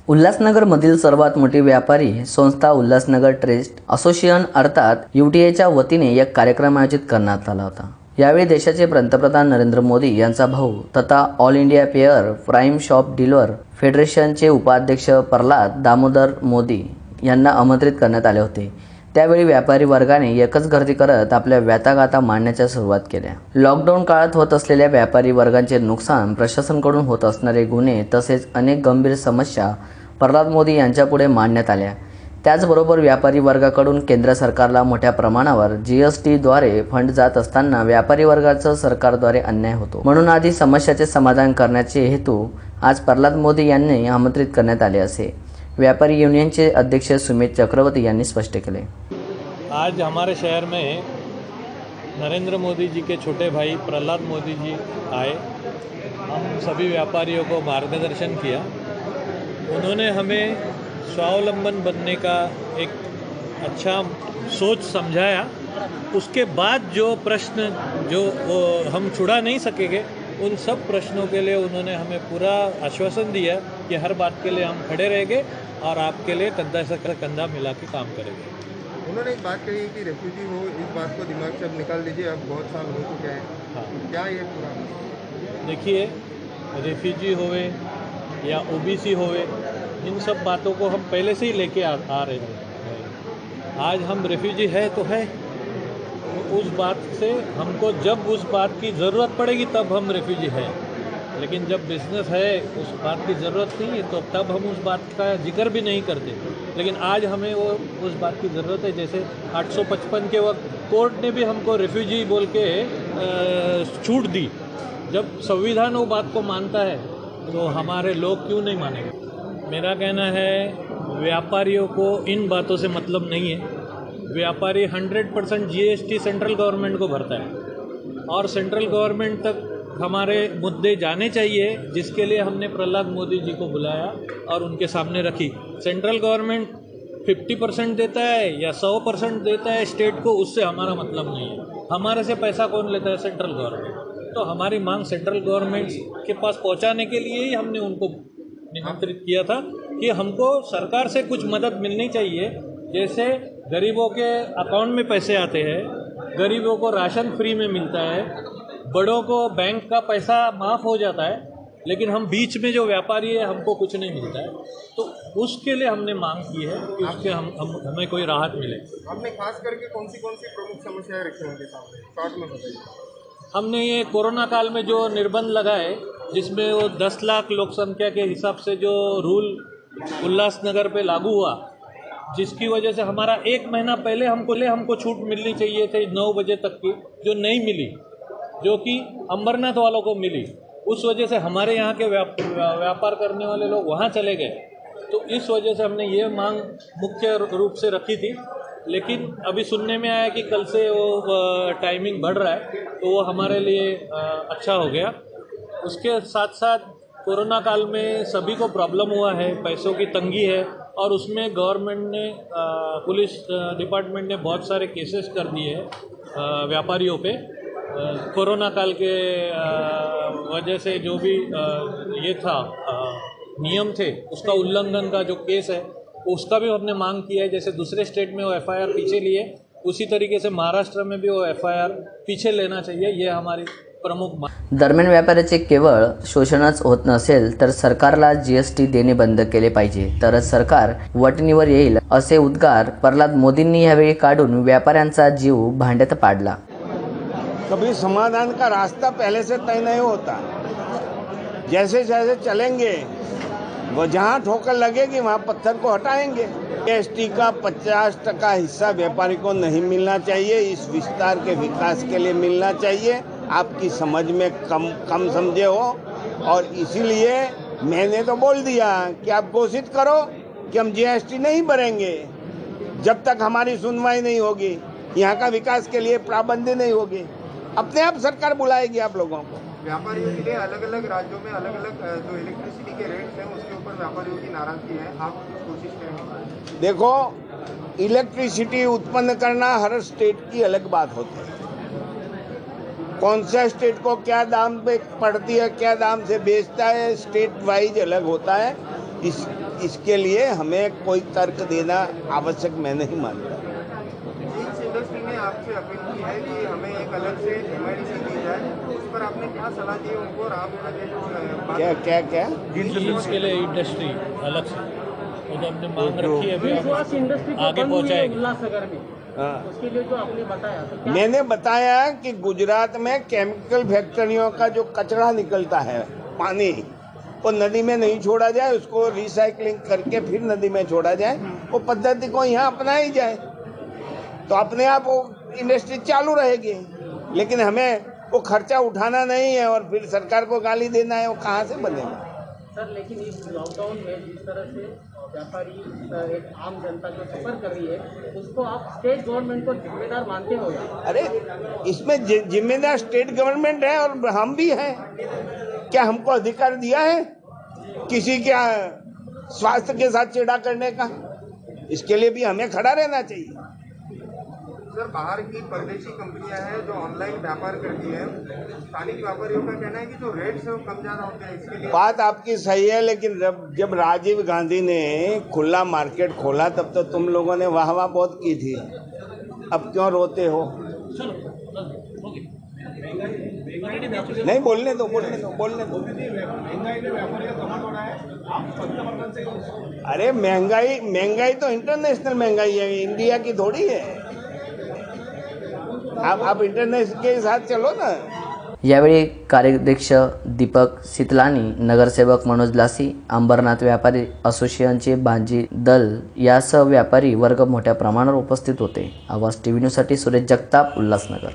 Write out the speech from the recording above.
उल्हासनगरमधील सर्वात मोठी व्यापारी संस्था उल्हासनगर ट्रेड असोसिएशन अर्थात UTAच्या वतीने एक कार्यक्रम आयोजित करण्यात आला होता। यावेळी देशाचे पंतप्रधान नरेंद्र मोदी यांचा भाऊ तथा all India fair price shop dealer फेडरेशनचे उपाध्यक्ष प्रल्हाद दामोदर मोदी यांना आमंत्रित करण्यात आले होते। त्यावेळी व्यापारी वर्गाने एकच गर्दी करत आपल्या व्यथागाथा मांडण्याच्या सुरुवात केल्या। लॉकडाऊन काळात होत असलेल्या व्यापारी वर्गांचे नुकसान, प्रशासनाकडून होत असणारे गुन्हे तसेच अनेक गंभीर समस्या प्रल्हाद मोदी यांच्यापुढे मांडण्यात आल्या। त्याचबरोबर व्यापारी वर्गाकडून केंद्र सरकारला मोठ्या प्रमाणावर GST द्वारे फंड जात असताना व्यापारी वर्गाचा सरकारद्वारे अन्याय होतो, म्हणून आधी समस्याचे समाधान करण्याचे हेतू आज प्रल्हाद मोदी यांनी आमंत्रित करण्यात आले असे व्यापारी यूनियनचे अध्यक्ष सुमित चक्रवर्ती यांनी स्पष्ट केले। आज हमारे शहर में नरेंद्र मोदी जी के छोटे भाई प्रल्हाद मोदी जी आए। हम सभी व्यापारियों को मार्गदर्शन किया। उन्होंने हमें स्वावलंबन बनने का एक अच्छा सोच समझाया। उसके बाद जो प्रश्न जो वो हम छुड़ा नहीं सकेंगे, उन सब प्रश्नों के लिए उन्होंने हमें पूरा आश्वासन दिया कि हर बात के लिए हम खड़े रहेंगे और आपके लिए कंधा से कंधा मिला के काम करेंगे। उन्होंने एक बात कही कि रेफ्यूजी हो, इस बात को दिमाग से अब निकाल दीजिए, अब बहुत साल हो चुके हैं। हाँ, क्या ये पूरा देखिए, रेफ्यूजी होवे या OBC होवे, इन सब बातों को हम पहले से ही लेके आ रहे हैं। आज हम रेफ्यूजी है तो है, उस बात से हमको जब उस बात की ज़रूरत पड़ेगी तब हम रेफ्यूजी है, लेकिन जब बिज़नेस है उस बात की ज़रूरत नहीं है तो तब हम उस बात का जिक्र भी नहीं करते। लेकिन आज हमें वो उस बात की ज़रूरत है। जैसे 855 के वक्त कोर्ट ने भी हमको रेफ्यूजी बोल के छूट दी। जब संविधान वो बात को मानता है तो हमारे लोग क्यों नहीं मानेंगे। मेरा कहना है व्यापारियों को इन बातों से मतलब नहीं है। व्यापारी 100% GST सेंट्रल गवर्नमेंट को भरता है और सेंट्रल गवर्नमेंट तक हमारे मुद्दे जाने चाहिए, जिसके लिए हमने प्रल्हाद मोदी जी को बुलाया और उनके सामने रखी। सेंट्रल गवर्नमेंट 50% देता है या 100% देता है स्टेट को, उससे हमारा मतलब नहीं है। हमारे से पैसा कौन लेता है? Central government. तो हमारी मांग सेंट्रल गवर्नमेंट के पास पहुंचाने के लिए ही हमने उनको निमंत्रित किया था कि हमको सरकार से कुछ मदद मिलनी चाहिए। जैसे गरीबों के अकाउंट में पैसे आते हैं, गरीबों को राशन फ्री में मिलता है, बड़ों को बैंक का पैसा माफ़ हो जाता है, लेकिन हम बीच में जो व्यापारी है हमको कुछ नहीं मिलता है। तो उसके लिए हमने मांग की है कि उसके हमें कोई राहत मिले। आपने खास करके कौन सी प्रमुख समस्याएं रखी उनके सामने, शॉर्ट में बताइए। हमने ये कोरोना काल में जो निर्बंध लगाए, जिसमें वो 10 लाख लोक संख्या के हिसाब से जो रूल उल्लासनगर पे लागू हुआ, जिसकी वजह से हमारा 1 महीना पहले हमको छूट मिलनी चाहिए थी 9 बजे तक की, जो नहीं मिली, जो कि अमरनाथ वालों को मिली। उस वजह से हमारे यहाँ के व्यापार करने वाले लोग वहाँ चले गए। तो इस वजह से हमने ये मांग मुख्य रूप से रखी थी। लेकिन अभी सुनने में आया कि कल से वो टाइमिंग बढ़ रहा है, तो वो हमारे लिए अच्छा हो गया। उसके साथ साथ कोरोना काल में सभी को प्रॉब्लम हुआ है, पैसों की तंगी है, और उसमें गवर्नमेंट ने पुलिस डिपार्टमेंट ने बहुत सारे केसेस कर दिए हैं व्यापारियों पे। कोरोना काल के वजह से जो भी ये था नियम थे, उसका उल्लंघन का जो केस है उसका भी हमने मांग की है। जैसे दूसरे स्टेट में वो FIR पीछे लिए, उसी तरीके से महाराष्ट्र में भी वो FIR पीछे लेना चाहिए। ये हमारी प्रमुख मांग। दरम्यान व्यापाऱ्याचे केवळ शोषणच होत नसेल तर सरकारला GST देणे बंद केले पाहिजे, तरच सरकार वटणीवर येईल असे उद्गार प्रल्हाद मोदींनी यावेळी काढून व्यापाऱ्यांचा जीव भांड्यात पाडला। कभी समाधान का रास्ता पहले से तय नहीं होता। जैसे जैसे चलेंगे वो जहाँ ठोकर लगेगी वहाँ पत्थर को हटाएंगे। GST का 50% हिस्सा व्यापारी को नहीं मिलना चाहिए, इस विस्तार के विकास के लिए मिलना चाहिए। आपकी समझ में कम समझे हो, और इसीलिए मैंने तो बोल दिया कि आप घोषित करो कि हम GST नहीं भरेंगे जब तक हमारी सुनवाई नहीं होगी, यहाँ का विकास के लिए पाबंदी नहीं होगी। अपने आप सरकार बुलाएगी आप लोगों को। व्यापारियों के लिए अलग अलग राज्यों में अलग अलग जो इलेक्ट्रिसिटी के रेट्स हैं उसके ऊपर व्यापारियों की नाराजगी है, आप कोशिश करेंगे? देखो, इलेक्ट्रिसिटी उत्पन्न करना हर स्टेट की अलग बात होती है। कौन सा स्टेट को क्या दाम पे पड़ती है, क्या दाम से बेचता है, स्टेट वाइज अलग होता है। इसके लिए हमें कोई तर्क देना आवश्यक मैं नहीं मानता। जीन्स इंडस्ट्री ने आपसे अपील की है कि हमें एक अलग से MIDC दी जाए, उस पर आपने क्या सलाह दी है उनको और आप आगे जो बात क्या क्या क्या जीन्स के लिए इंडस्ट्री अलग से वो तो हमने मांग रखी है, अभी फेस इंडस्ट्री हम आगे पहुँचाएंगे। उल्लासनगर में हाँ। उसके लिए जो आपने बताया तो क्या मैंने बताया कि गुजरात में केमिकल फैक्ट्रियों का जो कचरा निकलता है, पानी, वो नदी में नहीं छोड़ा जाए, उसको रिसाइकलिंग करके फिर नदी में छोड़ा जाए, वो पद्धति को यहाँ अपनाई जाए तो अपने आप वो इंडस्ट्री चालू रहेगी। लेकिन हमें वो खर्चा उठाना नहीं है और फिर सरकार को गाली देना है, वो कहाँ से बनेगा। सर, लेकिन इस लॉकडाउन में जिस तरह से व्यापारी एक आम जनता जो सफर कर रही है, उसको आप स्टेट गवर्नमेंट को जिम्मेदार मानते हो? अरे इसमें जिम्मेदार स्टेट गवर्नमेंट है और हम भी हैं। क्या हमको अधिकार दिया है किसी के स्वास्थ्य के साथ चेड़ा करने का? इसके लिए भी हमें खड़ा रहना चाहिए। सर, बाहर की परदेशी कंपनियां हैं जो ऑनलाइन व्यापार करती है, स्थानिक व्यापारियों का कहना है कि जो रेट्स है वो कम ज़्यादा होते हैं, इसके लिए बात आपकी सही है, लेकिन जब राजीव गांधी ने खुला मार्केट खोला तब तो तुम लोगों ने वाह वाह बहुत की थी। अब क्यों रोते हो? नहीं, बोलने दो। अरे महंगाई तो इंटरनेशनल महंगाई है, इंडिया की थोड़ी है। आप इंटरनेशनल के साथ चलो ना। यावेळी कार्याध्यक्ष दीपक सितलानी, नगरसेवक मनोज लासी, अंबरनाथ व्यापारी असोसिएशनचे बांजी दल यासह व्यापारी वर्ग मोठ्या प्रमाणावर उपस्थित होते। आवाज टीव्ही न्यूजसाठी सुरेश जगताप, उल्हासनगर।